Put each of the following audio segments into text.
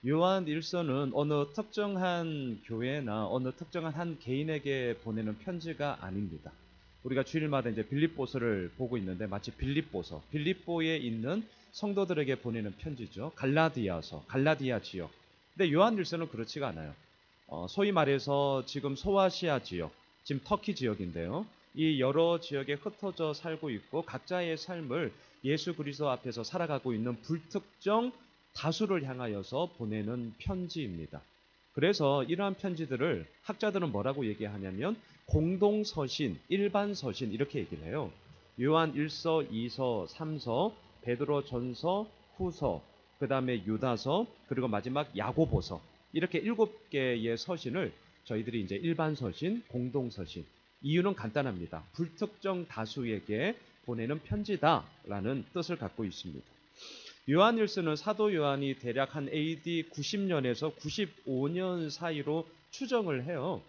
요한 일서는 어느 특정한 교회나 어느 특정한 한 개인에게 보내는 편지가 아닙니다. 우리가 주일마다 이제 빌립보서를 보고 있는데 마치 빌립보서, 빌립보에 있는 성도들에게 보내는 편지죠. 갈라디아서, 갈라디아 지역. 근데 요한 일서는 그렇지가 않아요. 소위 말해서 지금 소아시아 지역, 지금 터키 지역인데요. 이 여러 지역에 흩어져 살고 있고 각자의 삶을 예수 그리스도 앞에서 살아가고 있는 불특정 다수를 향하여서 보내는 편지입니다. 그래서 이러한 편지들을 학자들은 뭐라고 얘기하냐면 공동서신, 일반서신 이렇게 얘기를 해요. 요한 1서, 2서, 3서, 베드로 전서, 후서, 그 다음에 유다서, 그리고 마지막 야고보서 이렇게 7개의 서신을 저희들이 이제 일반서신, 공동서신 이유는 간단합니다. 불특정 다수에게 보내는 편지다라는 뜻을 갖고 있습니다. 요한일서는 사도 요한이 대략 한 AD 90년에서 95년 사이로 추정을 해요.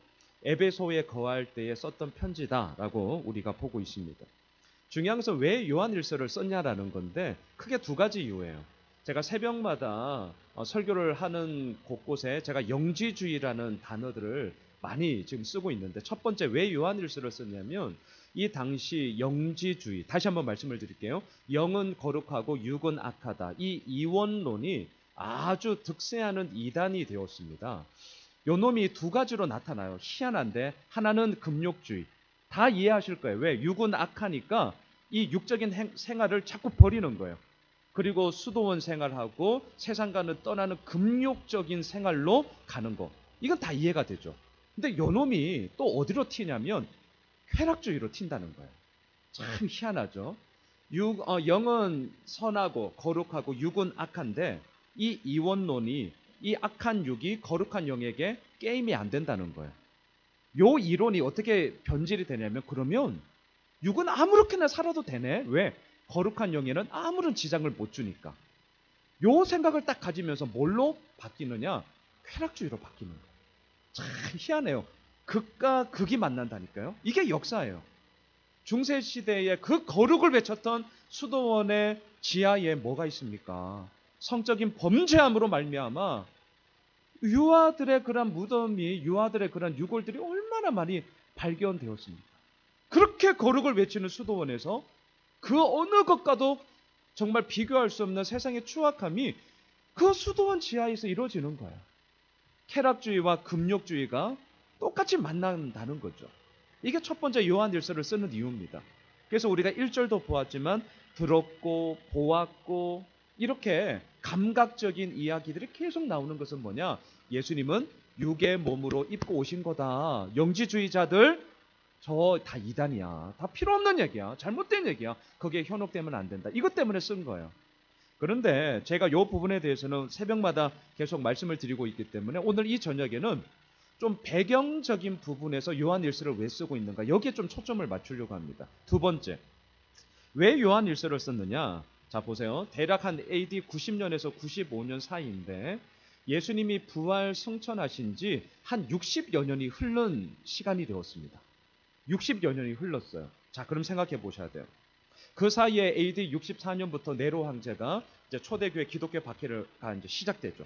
에베소에 거할 때에 썼던 편지다라고 우리가 보고 있습니다. 중요한 것은 왜 요한일서를 썼냐라는 건데 크게 두 가지 이유예요. 제가 새벽마다 설교를 하는 곳곳에 제가 영지주의라는 단어들을 많이 지금 쓰고 있는데 첫 번째 왜 요한일서를 썼냐면 이 당시 영지주의 다시 한번 말씀을 드릴게요. 영은 거룩하고 육은 악하다. 이 이원론이 아주 득세하는 이단이 되었습니다. 요 놈이 두 가지로 나타나요. 희한한데 하나는 금욕주의. 다 이해하실 거예요. 왜? 육은 악하니까 이 육적인 생활을 자꾸 버리는 거예요. 그리고 수도원 생활하고 세상과는 떠나는 금욕적인 생활로 가는 거. 이건 다 이해가 되죠. 근데 요 놈이 또 어디로 튀냐면 쾌락주의로 튄다는 거예요. 참 희한하죠. 영은 선하고 거룩하고 육은 악한데 이 이원론이 이 악한 육이 거룩한 영에게 게임이 안 된다는 거예요. 요 이론이 어떻게 변질이 되냐면 그러면 육은 아무렇게나 살아도 되네. 왜? 거룩한 영에는 아무런 지장을 못 주니까. 요 생각을 딱 가지면서 뭘로 바뀌느냐? 쾌락주의로 바뀌는 거예요. 참 희한해요. 극과 극이 만난다니까요. 이게 역사예요. 중세시대에 그 거룩을 외쳤던 수도원의 지하에 뭐가 있습니까? 성적인 범죄함으로 말미암아 유아들의 그런 무덤이 유아들의 그런 유골들이 얼마나 많이 발견되었습니까? 그렇게 거룩을 외치는 수도원에서 그 어느 것과도 정말 비교할 수 없는 세상의 추악함이 그 수도원 지하에서 이루어지는 거예요. 쾌락주의와 금욕주의가 똑같이 만난다는 거죠. 이게 첫 번째 요한일서를 쓰는 이유입니다. 그래서 우리가 1절도 보았지만 들었고 보았고 이렇게 감각적인 이야기들이 계속 나오는 것은 뭐냐? 예수님은 육의 몸으로 입고 오신 거다. 영지주의자들 저 다 이단이야. 다 필요 없는 얘기야. 잘못된 얘기야. 거기에 현혹되면 안 된다. 이것 때문에 쓴 거예요. 그런데 제가 이 부분에 대해서는 새벽마다 계속 말씀을 드리고 있기 때문에 오늘 이 저녁에는 좀 배경적인 부분에서 요한일서를 왜 쓰고 있는가 여기에 좀 초점을 맞추려고 합니다. 두 번째, 왜 요한일서를 썼느냐? 자 보세요. 대략 한 AD 90년에서 95년 사이인데 예수님이 부활 승천하신 지 한 60여 년이 흐른 시간이 되었습니다. 60여 년이 흘렀어요. 자 그럼 생각해 보셔야 돼요. 그 사이에 AD 64년부터 네로 황제가 이제 초대교회 기독교 박해가 이제 시작되죠.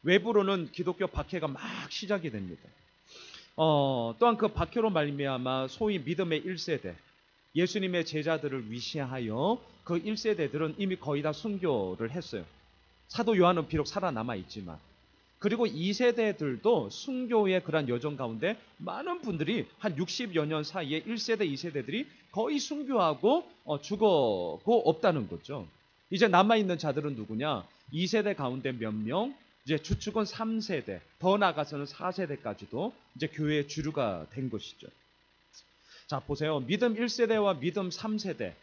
외부로는 기독교 박해가 막 시작이 됩니다. 또한 그 박해로 말미암아 소위 믿음의 1세대, 예수님의 제자들을 위시하여 그 1세대들은 이미 거의 다 순교를 했어요. 사도 요한은 비록 살아남아 있지만. 그리고 2세대들도 순교의 그런 여정 가운데 많은 분들이 한 60여 년 사이에 1세대, 2세대들이 거의 순교하고 죽어고 없다는 거죠. 이제 남아있는 자들은 누구냐? 2세대 가운데 몇 명, 이제 주축은 3세대, 더 나아가서는 4세대까지도 이제 교회의 주류가 된 것이죠. 자, 보세요. 믿음 1세대와 믿음 3세대.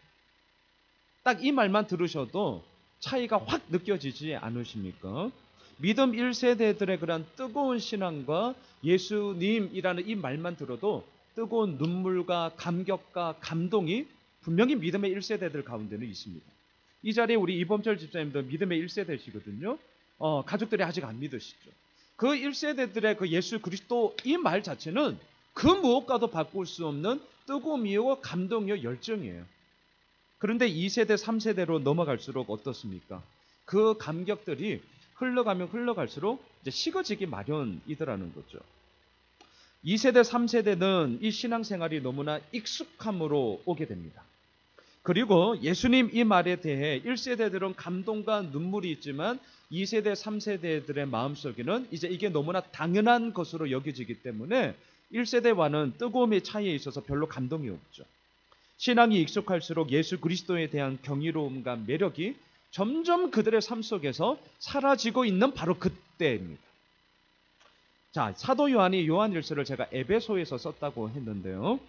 딱 이 말만 들으셔도 차이가 확 느껴지지 않으십니까? 믿음 1세대들의 그런 뜨거운 신앙과 예수님이라는 이 말만 들어도 뜨거운 눈물과 감격과 감동이 분명히 믿음의 1세대들 가운데는 있습니다. 이 자리에 우리 이범철 집사님도 믿음의 1세대시거든요. 가족들이 아직 안 믿으시죠. 그 1세대들의 그 예수 그리스도 이 말 자체는 그 무엇과도 바꿀 수 없는 뜨거움이요, 감동이요, 열정이에요. 그런데 2세대, 3세대로 넘어갈수록 어떻습니까? 그 감격들이 흘러가면 흘러갈수록 이제 식어지기 마련이더라는 거죠. 2세대, 3세대는 이 신앙생활이 너무나 익숙함으로 오게 됩니다. 그리고 예수님 이 말에 대해 1세대들은 감동과 눈물이 있지만 2세대, 3세대들의 마음속에는 이제 이게 너무나 당연한 것으로 여겨지기 때문에 1세대와는 뜨거움의 차이에 있어서 별로 감동이 없죠. 신앙이 익숙할수록 예수 그리스도에 대한 경이로움과 매력이 점점 그들의 삶 속에서 사라지고 있는 바로 그때입니다. 자, 사도 요한이 요한일서를 제가 에베소에서 썼다고 했는데요.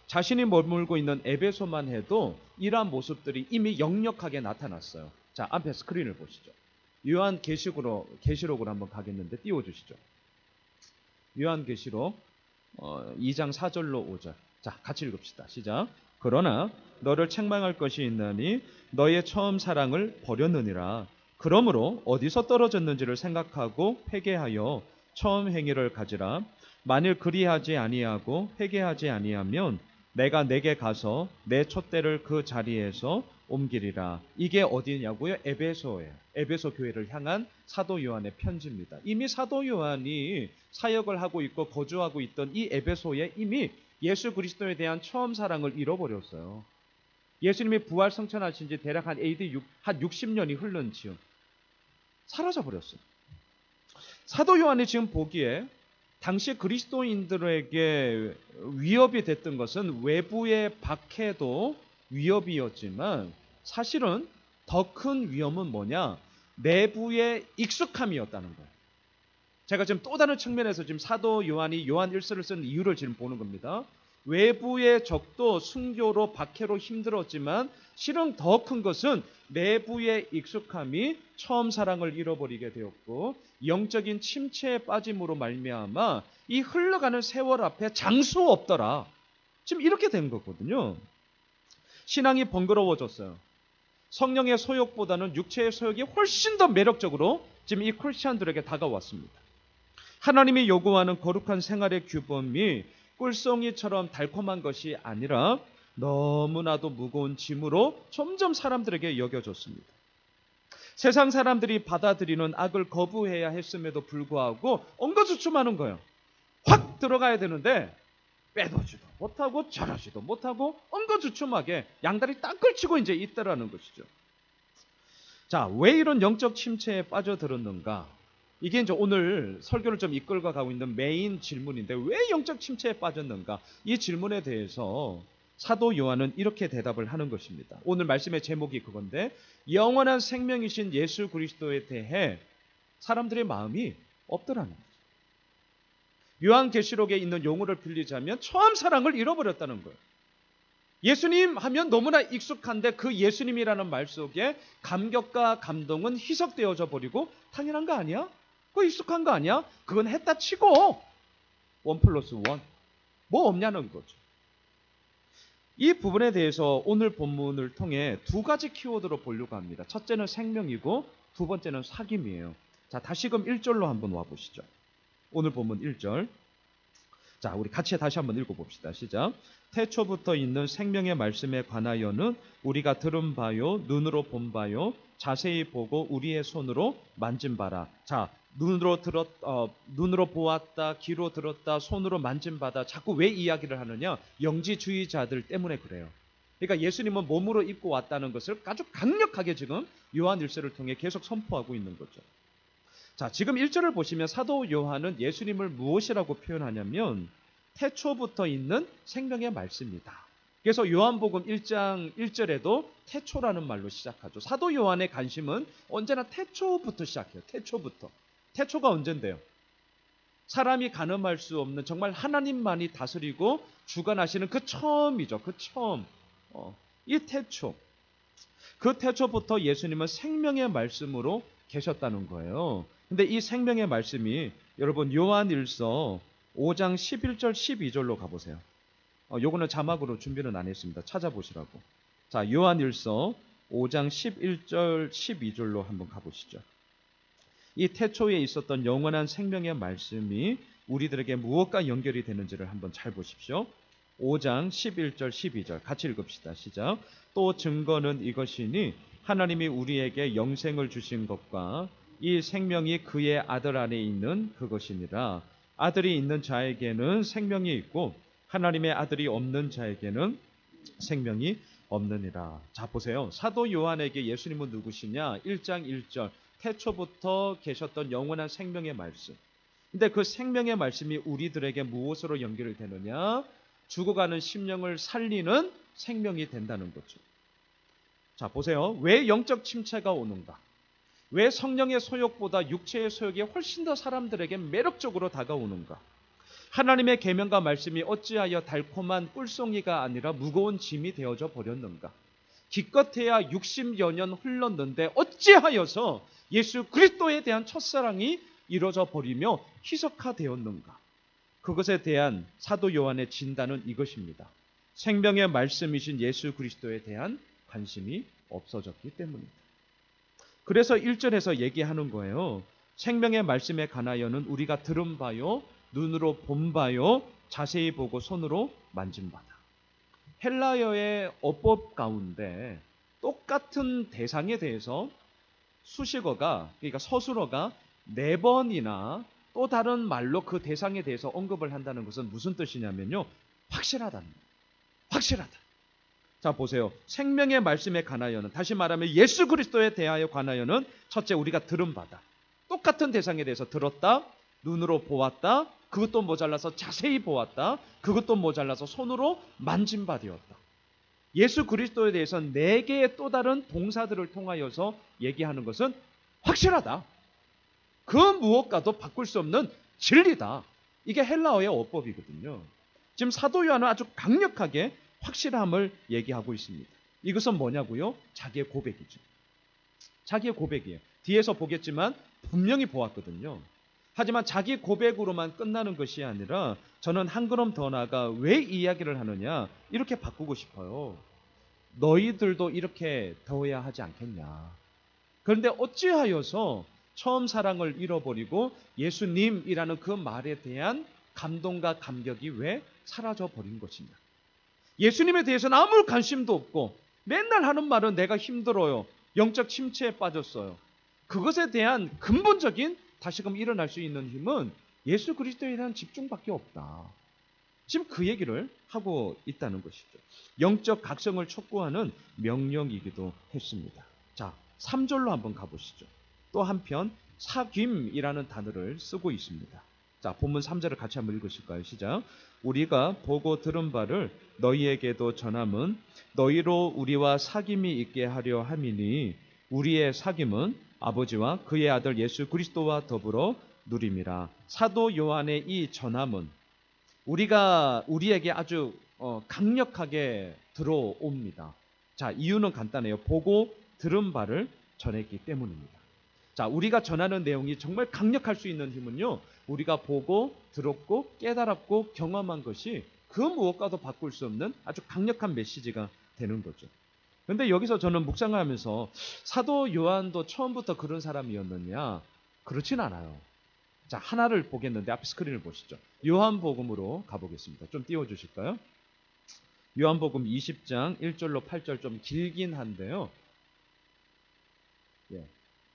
자신이 머물고 있는 에베소만 해도 이러한 모습들이 이미 역력하게 나타났어요. 자, 앞에 스크린을 보시죠. 요한계시록으로 한번 가겠는데 띄워주시죠. 요한계시록 2장 4절로 5절. 자, 같이 읽읍시다. 시작. 그러나 너를 책망할 것이 있나니 너의 처음 사랑을 버렸느니라. 그러므로 어디서 떨어졌는지를 생각하고 회개하여 처음 행위를 가지라. 만일 그리하지 아니하고 회개하지 아니하면 내가 내게 가서 내 촛대를 그 자리에서 옮기리라. 이게 어디냐고요? 에베소예요. 에베소 교회를 향한 사도 요한의 편지입니다. 이미 사도 요한이 사역을 하고 있고 거주하고 있던 이 에베소에 이미 예수 그리스도에 대한 처음 사랑을 잃어버렸어요. 예수님이 부활 성천하신 지 대략 한 AD 한 60년이 흐른 즈음 사라져버렸어요. 사도 요한이 지금 보기에 당시 그리스도인들에게 위협이 됐던 것은 외부의 박해도 위협이었지만 사실은 더 큰 위험은 뭐냐? 내부의 익숙함이었다는 거예요. 제가 지금 또 다른 측면에서 지금 사도 요한이 요한 1서를 쓴 이유를 지금 보는 겁니다. 외부의 적도 순교로 박해로 힘들었지만 실은 더 큰 것은 내부의 익숙함이 처음 사랑을 잃어버리게 되었고 영적인 침체에 빠짐으로 말미암아 이 흘러가는 세월 앞에 장수 없더라. 지금 이렇게 된 거거든요. 신앙이 번거로워졌어요. 성령의 소욕보다는 육체의 소욕이 훨씬 더 매력적으로 지금 이 크리스찬들에게 다가왔습니다. 하나님이 요구하는 거룩한 생활의 규범이 꿀송이처럼 달콤한 것이 아니라 너무나도 무거운 짐으로 점점 사람들에게 여겨졌습니다. 세상 사람들이 받아들이는 악을 거부해야 했음에도 불구하고 엉거주춤하는 거예요. 확 들어가야 되는데 빼도지도 못하고 저러지도 못하고 엉거주춤하게 양다리 딱 걸치고 이제 있다라는 것이죠. 자, 왜 이런 영적 침체에 빠져들었는가? 이게 이제 오늘 설교를 좀 이끌고 가고 있는 메인 질문인데 왜 영적 침체에 빠졌는가? 이 질문에 대해서 사도 요한은 이렇게 대답을 하는 것입니다. 오늘 말씀의 제목이 그건데 영원한 생명이신 예수 그리스도에 대해 사람들의 마음이 없더라는 거죠. 요한계시록에 있는 용어를 빌리자면 처음 사랑을 잃어버렸다는 거예요. 예수님 하면 너무나 익숙한데 그 예수님이라는 말 속에 감격과 감동은 희석되어져 버리고 당연한 거 아니야? 그거 익숙한 거 아니야? 그건 했다 치고 1+1 뭐 없냐는 거죠. 이 부분에 대해서 오늘 본문을 통해 두 가지 키워드로 보려고 합니다. 첫째는 생명이고 두 번째는 사귐이에요. 자, 다시금 1절로 한번 와보시죠. 오늘 본문 1절. 자, 우리 같이 다시 한번 읽어봅시다. 시작. 태초부터 있는 생명의 말씀에 관하여는 우리가 들은 바요, 눈으로 본 바요, 자세히 보고 우리의 손으로 만진 바라. 자, 눈으로 보았다, 귀로 들었다, 손으로 만진 바다. 자꾸 왜 이야기를 하느냐? 영지주의자들 때문에 그래요. 그러니까 예수님은 몸으로 입고 왔다는 것을 아주 강력하게 지금 요한 1서를 통해 계속 선포하고 있는 거죠. 자, 지금 1절을 보시면 사도 요한은 예수님을 무엇이라고 표현하냐면 태초부터 있는 생명의 말씀이다. 그래서 요한복음 1장 1절에도 태초라는 말로 시작하죠. 사도 요한의 관심은 언제나 태초부터 시작해요. 태초부터. 태초가 언젠데요? 사람이 가늠할 수 없는 정말 하나님만이 다스리고 주관하시는 그 처음이죠. 그 처음. 이 태초. 그 태초부터 예수님은 생명의 말씀으로 계셨다는 거예요. 근데 이 생명의 말씀이 여러분 요한일서 5장 11절 12절로 가보세요. 요거는 자막으로 준비는 안 했습니다. 찾아보시라고. 자, 요한일서 5장 11절 12절로 한번 가보시죠. 이 태초에 있었던 영원한 생명의 말씀이 우리들에게 무엇과 연결이 되는지를 한번 잘 보십시오. 5장 11절 12절 같이 읽읍시다. 시작. 또 증거는 이것이니 하나님이 우리에게 영생을 주신 것과 이 생명이 그의 아들 안에 있는 그것이니라. 아들이 있는 자에게는 생명이 있고 하나님의 아들이 없는 자에게는 생명이 없느니라. 자, 보세요. 사도 요한에게 예수님은 누구시냐? 1장 1절 태초부터 계셨던 영원한 생명의 말씀. 근데 그 생명의 말씀이 우리들에게 무엇으로 연결이 되느냐? 죽어가는 심령을 살리는 생명이 된다는 거죠. 자, 보세요. 왜 영적 침체가 오는가? 왜 성령의 소욕보다 육체의 소욕이 훨씬 더 사람들에게 매력적으로 다가오는가? 하나님의 계명과 말씀이 어찌하여 달콤한 꿀송이가 아니라 무거운 짐이 되어져 버렸는가? 기껏해야 60여 년 흘렀는데 어찌하여서 예수 그리스도에 대한 첫사랑이 이루어져 버리며 희석화되었는가? 그것에 대한 사도 요한의 진단은 이것입니다. 생명의 말씀이신 예수 그리스도에 대한 관심이 없어졌기 때문입니다. 그래서 1절에서 얘기하는 거예요. 생명의 말씀에 관하여는 우리가 들은 바요, 눈으로 본 바요, 자세히 보고 손으로 만진 바다. 헬라어의 어법 가운데 똑같은 대상에 대해서 수식어가, 그러니까 서술어가 4번이나 또 다른 말로 그 대상에 대해서 언급을 한다는 것은 무슨 뜻이냐면요, 확실하다는 거예요. 확실하다. 자, 보세요. 생명의 말씀에 관하여는, 다시 말하면 예수 그리스도에 대하여 관하여는 첫째 우리가 들은 바다. 똑같은 대상에 대해서 들었다, 눈으로 보았다, 그것도 모자라서 자세히 보았다, 그것도 모자라서 손으로 만진 바 되었다. 예수 그리스도에 대해서 4개의 또 다른 동사들을 통하여서 얘기하는 것은 확실하다. 그 무엇과도 바꿀 수 없는 진리다. 이게 헬라어의 어법이거든요. 지금 사도 요한은 아주 강력하게 확실함을 얘기하고 있습니다. 이것은 뭐냐고요? 자기의 고백이죠. 자기의 고백이에요. 뒤에서 보겠지만 분명히 보았거든요. 하지만 자기 고백으로만 끝나는 것이 아니라 저는 한 걸음 더 나아가 왜 이 이야기를 하느냐, 이렇게 바꾸고 싶어요. 너희들도 이렇게 되어야 하지 않겠냐. 그런데 어찌하여서 처음 사랑을 잃어버리고 예수님이라는 그 말에 대한 감동과 감격이 왜 사라져 버린 것이냐. 예수님에 대해서는 아무 관심도 없고 맨날 하는 말은 내가 힘들어요, 영적 침체에 빠졌어요. 그것에 대한 근본적인 다시금 일어날 수 있는 힘은 예수 그리스도에 대한 집중밖에 없다. 지금 그 얘기를 하고 있다는 것이죠. 영적 각성을 촉구하는 명령이기도 했습니다. 자, 3절로 한번 가보시죠. 또 한편 사귐이라는 단어를 쓰고 있습니다. 자, 본문 3절을 같이 한번 읽으실까요? 시작. 우리가 보고 들은 바를 너희에게도 전함은 너희로 우리와 사귐이 있게 하려 함이니 우리의 사귐은 아버지와 그의 아들 예수 그리스도와 더불어 누림이라. 사도 요한의 이 전함은 우리에게 아주 강력하게 들어옵니다. 자, 이유는 간단해요. 보고 들은 바를 전했기 때문입니다. 자, 우리가 전하는 내용이 정말 강력할 수 있는 힘은요, 우리가 보고 들었고 깨달았고 경험한 것이 그 무엇과도 바꿀 수 없는 아주 강력한 메시지가 되는 거죠. 그런데 여기서 저는 묵상을 하면서 사도 요한도 처음부터 그런 사람이었느냐? 그렇진 않아요. 자, 하나를 보겠는데 앞에 스크린을 보시죠. 요한복음으로 가보겠습니다. 좀 띄워주실까요? 요한복음 20장 1절로 8절, 좀 길긴 한데요. 예.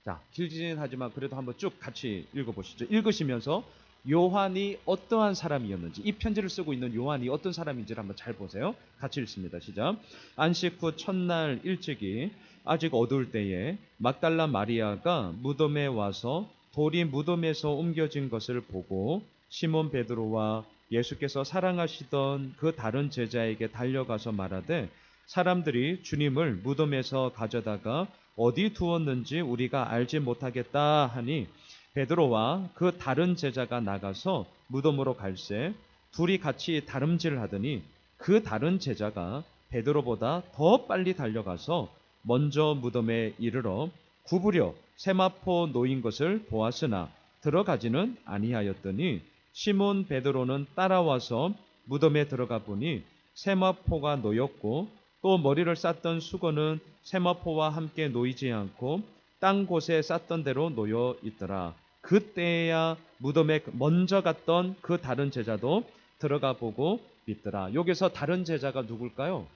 자, 길지는 하지만 그래도 한번 쭉 같이 읽어보시죠. 읽으시면서 요한이 어떠한 사람이었는지, 이 편지를 쓰고 있는 요한이 어떤 사람인지를 한번 잘 보세요. 같이 읽습니다. 시작. 안식 후 첫날 일찍이 아직 어두울 때에 막달라 마리아가 무덤에 와서 돌이 무덤에서 옮겨진 것을 보고 시몬 베드로와 예수께서 사랑하시던 그 다른 제자에게 달려가서 말하되 사람들이 주님을 무덤에서 가져다가 어디 두었는지 우리가 알지 못하겠다 하니 베드로와 그 다른 제자가 나가서 무덤으로 갈새 둘이 같이 다름질을 하더니 그 다른 제자가 베드로보다 더 빨리 달려가서 먼저 무덤에 이르러 구부려 세마포 놓인 것을 보았으나 들어가지는 아니하였더니 시몬 베드로는 따라와서 무덤에 들어가 보니 세마포가 놓였고 또 머리를 쌌던 수건은 세마포와 함께 놓이지 않고 땅 곳에 쌌던 대로 놓여 있더라. 그때야 무덤에 먼저 갔던 그 다른 제자도 들어가 보고 믿더라. 여기서 다른 제자가 누굴까요?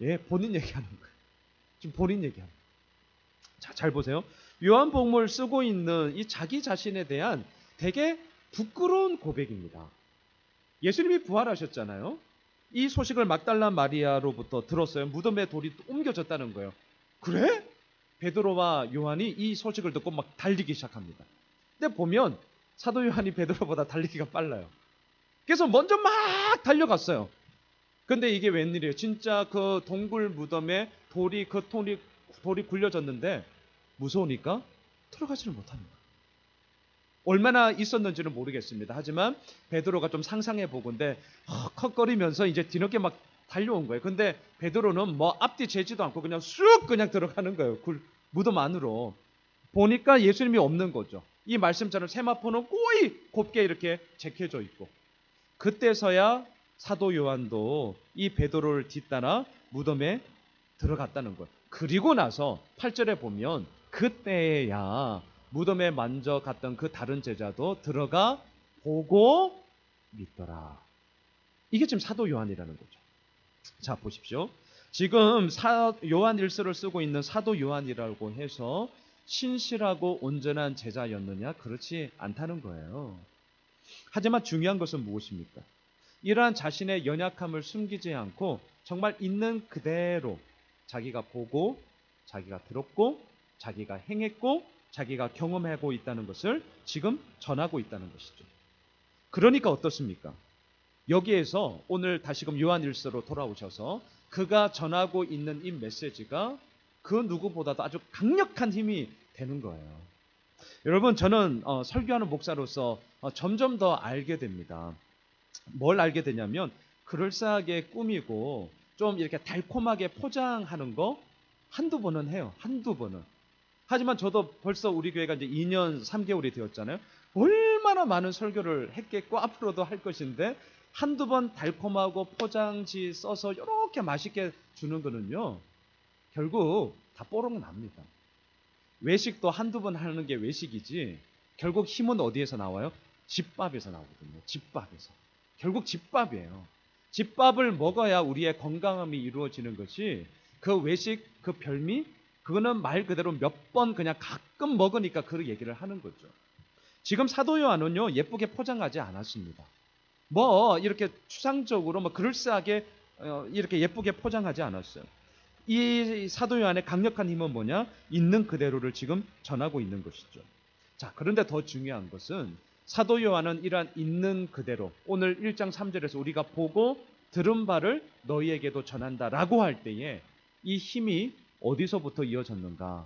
예, 본인 얘기하는 거예요. 지금 본인 얘기하는 거예요. 자, 잘 보세요. 요한복음을 쓰고 있는 이 자기 자신에 대한 되게 부끄러운 고백입니다. 예수님이 부활하셨잖아요. 이 소식을 막달라 마리아로부터 들었어요. 무덤에 돌이 옮겨졌다는 거예요. 그래? 베드로와 요한이 이 소식을 듣고 막 달리기 시작합니다. 근데 보면 사도 요한이 베드로보다 달리기가 빨라요. 그래서 먼저 막 달려갔어요. 근데 이게 웬일이에요? 진짜 그 동굴 무덤에 돌이 굴려졌는데 무서우니까 들어가지를 못하는 거예요. 얼마나 있었는지는 모르겠습니다. 하지만 베드로가 좀 상상해 보건데 헉헉거리면서 이제 뒤늦게 막 달려온 거예요. 근데 베드로는 뭐 앞뒤 재지도 않고 그냥 쑥 그냥 들어가는 거예요. 무덤 안으로. 보니까 예수님이 없는 거죠. 이 말씀처럼 세마포는 꼬이 곱게 이렇게 제껴져 있고, 그때서야 사도 요한도 이 베드로를 뒤따라 무덤에 들어갔다는 거예요. 그리고 나서 8절에 보면 그때야 무덤에 만져 갔던 그 다른 제자도 들어가 보고 믿더라. 이게 지금 사도 요한이라는 거죠. 자, 보십시오. 지금 요한 일서를 쓰고 있는 사도 요한이라고 해서 신실하고 온전한 제자였느냐? 그렇지 않다는 거예요. 하지만 중요한 것은 무엇입니까? 이러한 자신의 연약함을 숨기지 않고 정말 있는 그대로 자기가 보고, 자기가 들었고, 자기가 행했고, 자기가 경험하고 있다는 것을 지금 전하고 있다는 것이죠. 그러니까 어떻습니까? 여기에서 오늘 다시금 요한일서로 돌아오셔서 그가 전하고 있는 이 메시지가 그 누구보다도 아주 강력한 힘이 되는 거예요. 여러분, 저는 설교하는 목사로서 점점 더 알게 됩니다. 뭘 알게 되냐면 그럴싸하게 꾸미고 좀 이렇게 달콤하게 포장하는 거 한두 번은 해요. 한두 번은. 하지만 저도 벌써 우리 교회가 이제 2년 3개월이 되었잖아요. 얼마나 많은 설교를 했겠고 앞으로도 할 것인데 한두 번 달콤하고 포장지 써서 이렇게 맛있게 주는 거는요, 결국 다 뽀록 납니다. 외식도 한두 번 하는 게 외식이지 결국 힘은 어디에서 나와요? 집밥에서 나오거든요. 집밥에서. 결국 집밥이에요. 집밥을 먹어야 우리의 건강함이 이루어지는 것이, 그 외식, 그 별미, 그거는 말 그대로 몇 번 그냥 가끔 먹으니까 그 얘기를 하는 거죠. 지금 사도 요한은요, 예쁘게 포장하지 않았습니다. 뭐 이렇게 추상적으로 뭐 그럴싸하게 이렇게 예쁘게 포장하지 않았어요. 이 사도 요한의 강력한 힘은 뭐냐? 있는 그대로를 지금 전하고 있는 것이죠. 자, 그런데 더 중요한 것은 사도 요한은 이러한 있는 그대로, 오늘 1장 3절에서 우리가 보고 들은 바를 너희에게도 전한다라고 할 때에 이 힘이 어디서부터 이어졌는가?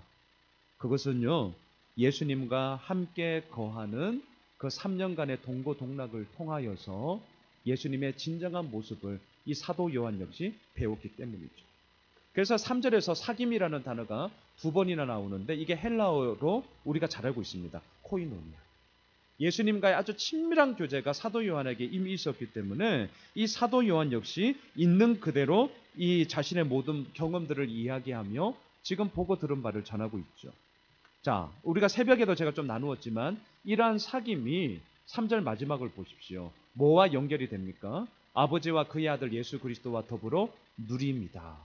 그것은요, 예수님과 함께 거하는 그 3년간의 동고동락을 통하여서 예수님의 진정한 모습을 이 사도 요한 역시 배웠기 때문이죠. 그래서 3절에서 사귐이라는 단어가 2번이나 나오는데 이게 헬라어로 우리가 잘 알고 있습니다. 코이노니아. 예수님과의 아주 친밀한 교제가 사도 요한에게 이미 있었기 때문에 이 사도 요한 역시 있는 그대로 이 자신의 모든 경험들을 이야기하며 지금 보고 들은 바를 전하고 있죠. 자, 우리가 새벽에도 제가 좀 나누었지만 이러한 사귐이 3절 마지막을 보십시오. 뭐와 연결이 됩니까? 아버지와 그의 아들 예수 그리스도와 더불어 누림이다.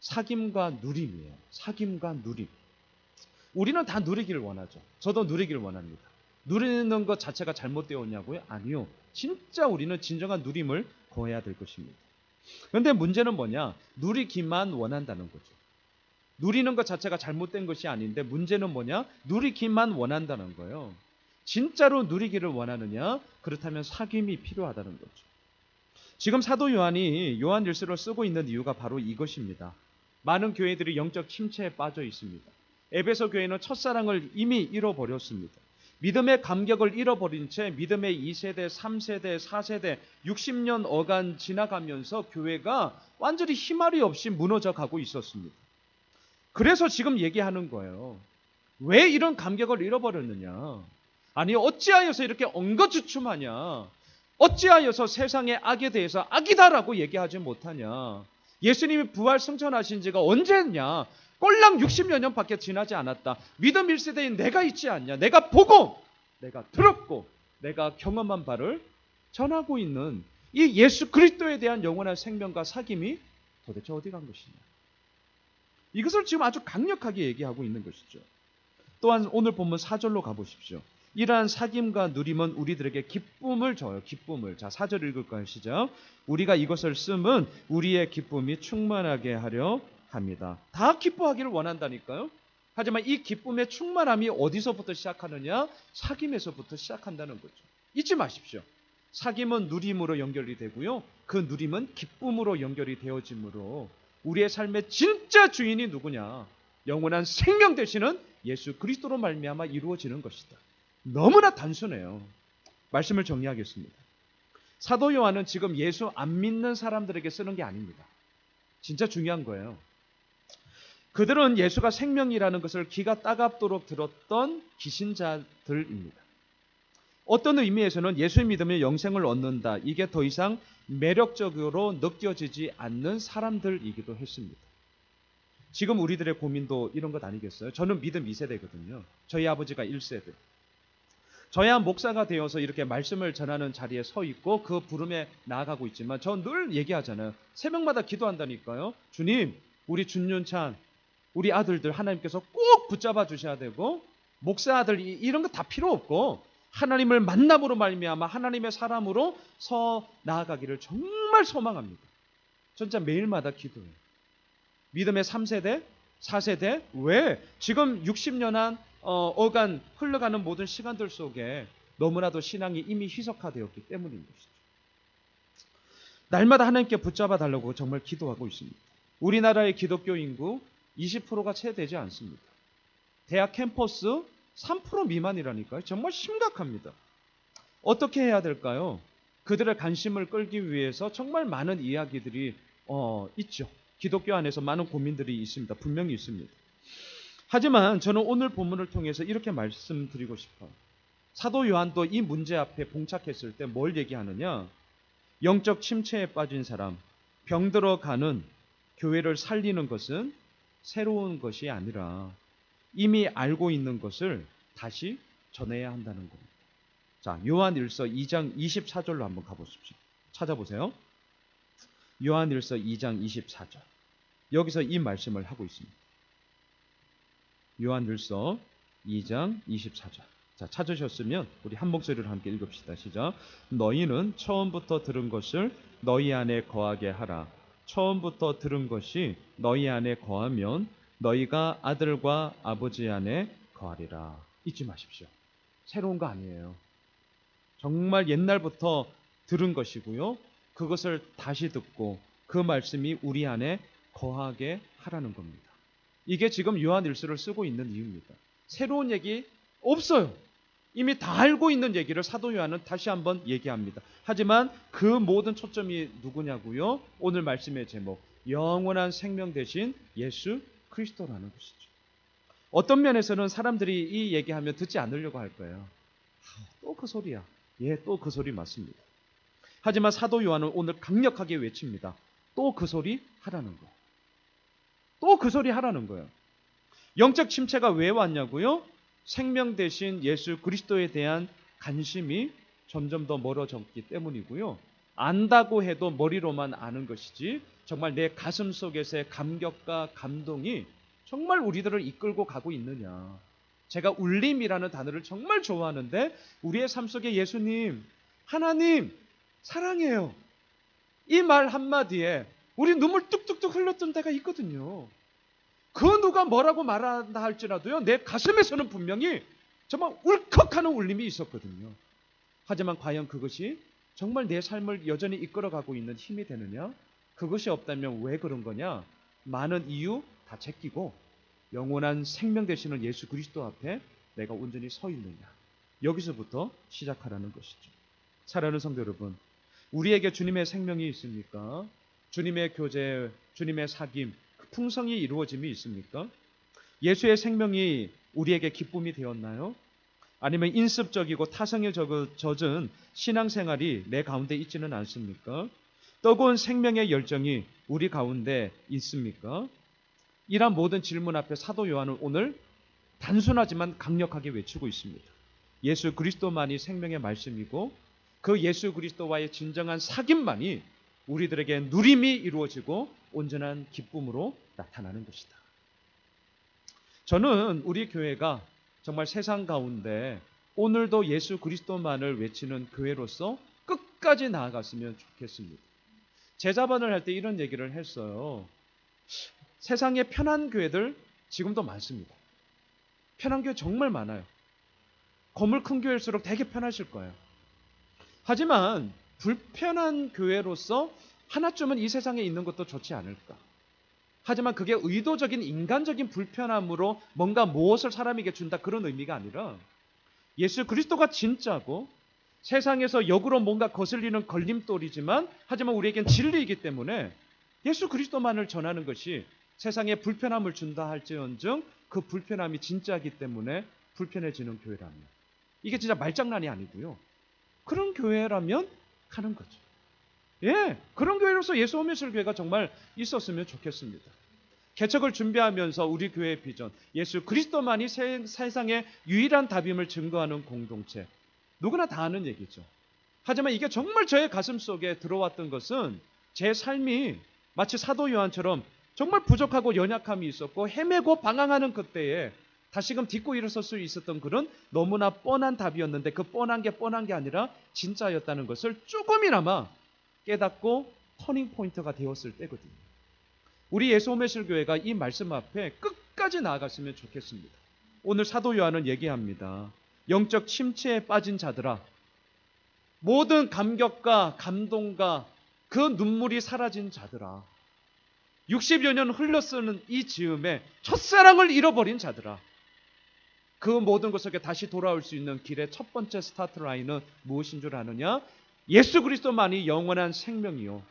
사귐과 누림이에요. 사귐과 누림. 우리는 다 누리기를 원하죠. 저도 누리기를 원합니다. 누리는 것 자체가 잘못되었냐고요? 아니요. 진짜 우리는 진정한 누림을 구해야 될 것입니다. 그런데 문제는 뭐냐? 누리기만 원한다는 거죠. 누리는 것 자체가 잘못된 것이 아닌데 문제는 뭐냐? 누리기만 원한다는 거예요. 진짜로 누리기를 원하느냐? 그렇다면 사귐이 필요하다는 거죠. 지금 사도 요한이 요한일서를 쓰고 있는 이유가 바로 이것입니다. 많은 교회들이 영적 침체에 빠져 있습니다. 에베소 교회는 첫사랑을 이미 잃어버렸습니다. 믿음의 감격을 잃어버린 채 믿음의 2세대, 3세대, 4세대, 60년 어간 지나가면서 교회가 완전히 희말이 없이 무너져 가고 있었습니다. 그래서 지금 얘기하는 거예요. 왜 이런 감격을 잃어버렸느냐? 아니, 어찌하여서 이렇게 엉거주춤하냐? 어찌하여서 세상의 악에 대해서 악이다라고 얘기하지 못하냐? 예수님이 부활 승천하신 지가 언제냐? 꼴랑 60여 년밖에 지나지 않았다. 믿음 1세대인 내가 있지 않냐? 내가 보고, 내가 들었고, 내가 경험한 바를 전하고 있는 이 예수 그리스도에 대한 영원한 생명과 사귐이 도대체 어디 간 것이냐? 이것을 지금 아주 강력하게 얘기하고 있는 것이죠. 또한 오늘 본문 4절로 가보십시오. 이러한 사귐과 누림은 우리들에게 기쁨을 줘요. 기쁨을. 자, 4절 읽을까요? 시작. 우리가 이것을 쓰면 우리의 기쁨이 충만하게 하려 합니다. 다 기뻐하기를 원한다니까요. 하지만 이 기쁨의 충만함이 어디서부터 시작하느냐? 사귐에서부터 시작한다는 거죠. 잊지 마십시오. 사귐은 누림으로 연결이 되고요. 그 누림은 기쁨으로 연결이 되어지므로 우리의 삶의 진짜 주인이 누구냐? 영원한 생명 되시는 예수 그리스도로 말미암아 이루어지는 것이다. 너무나 단순해요. 말씀을 정리하겠습니다. 사도 요한은 지금 예수 안 믿는 사람들에게 쓰는 게 아닙니다. 진짜 중요한 거예요. 그들은 예수가 생명이라는 것을 귀가 따갑도록 들었던 기신자들입니다. 어떤 의미에서는 예수 믿으면 영생을 얻는다. 이게 더 이상 매력적으로 느껴지지 않는 사람들이기도 했습니다. 지금 우리들의 고민도 이런 것 아니겠어요? 저는 믿음 2세대거든요. 저희 아버지가 1세대. 저야 목사가 되어서 이렇게 말씀을 전하는 자리에 서 있고 그 부름에 나아가고 있지만 저 늘 얘기하잖아요. 새벽마다 기도한다니까요. 주님, 우리 준윤찬, 우리 아들들 하나님께서 꼭 붙잡아 주셔야 되고 목사 아들 이런 거 다 필요 없고 하나님을 만남으로 말미암아 하나님의 사람으로 서 나아가기를 정말 소망합니다. 진짜 매일마다 기도해요. 믿음의 3세대, 4세대 왜? 지금 60년 한 어간 흘러가는 모든 시간들 속에 너무나도 신앙이 이미 희석화되었기 때문인 것이죠. 날마다 하나님께 붙잡아 달라고 정말 기도하고 있습니다. 우리나라의 기독교 인구 20%가 채 되지 않습니다. 대학 캠퍼스 3% 미만이라니까요. 정말 심각합니다. 어떻게 해야 될까요? 그들의 관심을 끌기 위해서 정말 많은 이야기들이 있죠. 기독교 안에서 많은 고민들이 있습니다. 분명히 있습니다. 하지만 저는 오늘 본문을 통해서 이렇게 말씀드리고 싶어요. 사도 요한도 이 문제 앞에 봉착했을 때 뭘 얘기하느냐? 영적 침체에 빠진 사람, 병들어가는 교회를 살리는 것은 새로운 것이 아니라 이미 알고 있는 것을 다시 전해야 한다는 겁니다. 자, 요한일서 2장 24절로 한번 가보십시오. 찾아보세요. 요한일서 2장 24절. 여기서 이 말씀을 하고 있습니다. 요한일서 2장 24절. 자, 찾으셨으면 우리 한 목소리로 함께 읽읍시다. 시작. 너희는 처음부터 들은 것을 너희 안에 거하게 하라. 처음부터 들은 것이 너희 안에 거하면 너희가 아들과 아버지 안에 거하리라. 잊지 마십시오. 새로운 거 아니에요. 정말 옛날부터 들은 것이고요. 그것을 다시 듣고 그 말씀이 우리 안에 거하게 하라는 겁니다. 이게 지금 요한일서를 쓰고 있는 이유입니다. 새로운 얘기 없어요. 이미 다 알고 있는 얘기를 사도 요한은 다시 한번 얘기합니다. 하지만 그 모든 초점이 누구냐고요? 오늘 말씀의 제목, 영원한 생명 되신 예수 그리스도라는 것이죠. 어떤 면에서는 사람들이 이 얘기하면 듣지 않으려고 할 거예요. 또 그 소리야. 예, 또 그 소리 맞습니다. 하지만 사도 요한은 오늘 강력하게 외칩니다. 또 그 소리 하라는 거. 또 그 소리 하라는 거예요. 영적 침체가 왜 왔냐고요? 생명 대신 예수 그리스도에 대한 관심이 점점 더 멀어졌기 때문이고요. 안다고 해도 머리로만 아는 것이지 정말 내 가슴 속에서의 감격과 감동이 정말 우리들을 이끌고 가고 있느냐. 제가 울림이라는 단어를 정말 좋아하는데 우리의 삶 속에 예수님, 하나님 사랑해요. 이 말 한마디에 우리 눈물 뚝뚝뚝 흘렸던 때가 있거든요. 그 누가 뭐라고 말한다 할지라도요. 내 가슴에서는 분명히 정말 울컥하는 울림이 있었거든요. 하지만 과연 그것이 정말 내 삶을 여전히 이끌어가고 있는 힘이 되느냐? 그것이 없다면 왜 그런 거냐? 많은 이유 다 제끼고 영원한 생명 되시는 예수 그리스도 앞에 내가 온전히 서 있느냐? 여기서부터 시작하라는 것이죠. 사랑하는 성도 여러분, 우리에게 주님의 생명이 있습니까? 주님의 교제, 주님의 사귐, 그 풍성이 이루어짐이 있습니까? 예수의 생명이 우리에게 기쁨이 되었나요? 아니면 인습적이고 타성에 젖은 신앙생활이 내 가운데 있지는 않습니까? 뜨거운 생명의 열정이 우리 가운데 있습니까? 이런 모든 질문 앞에 사도 요한은 오늘 단순하지만 강력하게 외치고 있습니다. 예수 그리스도만이 생명의 말씀이고 그 예수 그리스도와의 진정한 사귐만이 우리들에게 누림이 이루어지고 온전한 기쁨으로 나타나는 것이다. 저는 우리 교회가 정말 세상 가운데 오늘도 예수 그리스도만을 외치는 교회로서 끝까지 나아갔으면 좋겠습니다. 제자반을 할 때 이런 얘기를 했어요. 세상에 편한 교회들 지금도 많습니다. 편한 교회 정말 많아요. 건물 큰 교회일수록 되게 편하실 거예요. 하지만 불편한 교회로서 하나쯤은 이 세상에 있는 것도 좋지 않을까. 하지만 그게 의도적인 인간적인 불편함으로 뭔가 무엇을 사람에게 준다 그런 의미가 아니라 예수 그리스도가 진짜고 세상에서 역으로 뭔가 거슬리는 걸림돌이지만 하지만 우리에겐 진리이기 때문에 예수 그리스도만을 전하는 것이 세상에 불편함을 준다 할지언정 그 불편함이 진짜이기 때문에 불편해지는 교회라면 이게 진짜 말장난이 아니고요. 그런 교회라면 가는 거죠. 예, 그런 교회로서 예수 오면실 교회가 정말 있었으면 좋겠습니다. 개척을 준비하면서 우리 교회의 비전, 예수 그리스도만이 세상의 유일한 답임을 증거하는 공동체. 누구나 다 아는 얘기죠. 하지만 이게 정말 저의 가슴 속에 들어왔던 것은 제 삶이 마치 사도 요한처럼 정말 부족하고 연약함이 있었고 헤매고 방황하는 그때에 다시금 딛고 일어설 수 있었던 그런 너무나 뻔한 답이었는데 그 뻔한 게 아니라 진짜였다는 것을 조금이나마 깨닫고 터닝 포인트가 되었을 때거든요. 우리 예수 오메실 교회가 이 말씀 앞에 끝까지 나아갔으면 좋겠습니다. 오늘 사도 요한은 얘기합니다. 영적 침체에 빠진 자들아, 모든 감격과 감동과 그 눈물이 사라진 자들아, 60여 년 흘러쓰는 이 즈음에 첫사랑을 잃어버린 자들아, 그 모든 것 속에 다시 돌아올 수 있는 길의 첫 번째 스타트 라인은 무엇인 줄 아느냐? 예수 그리스도만이 영원한 생명이요,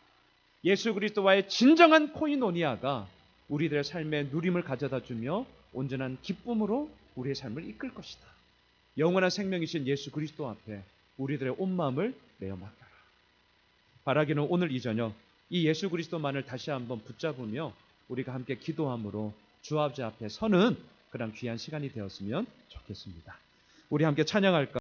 예수 그리스도와의 진정한 코이노니아가 우리들의 삶에 누림을 가져다 주며 온전한 기쁨으로 우리의 삶을 이끌 것이다. 영원한 생명이신 예수 그리스도 앞에 우리들의 온 마음을 내어 맡겨라. 바라기는 오늘 이 저녁 이 예수 그리스도만을 다시 한번 붙잡으며 우리가 함께 기도함으로 주 아버지 앞에 서는 그런 귀한 시간이 되었으면 좋겠습니다. 우리 함께 찬양할까?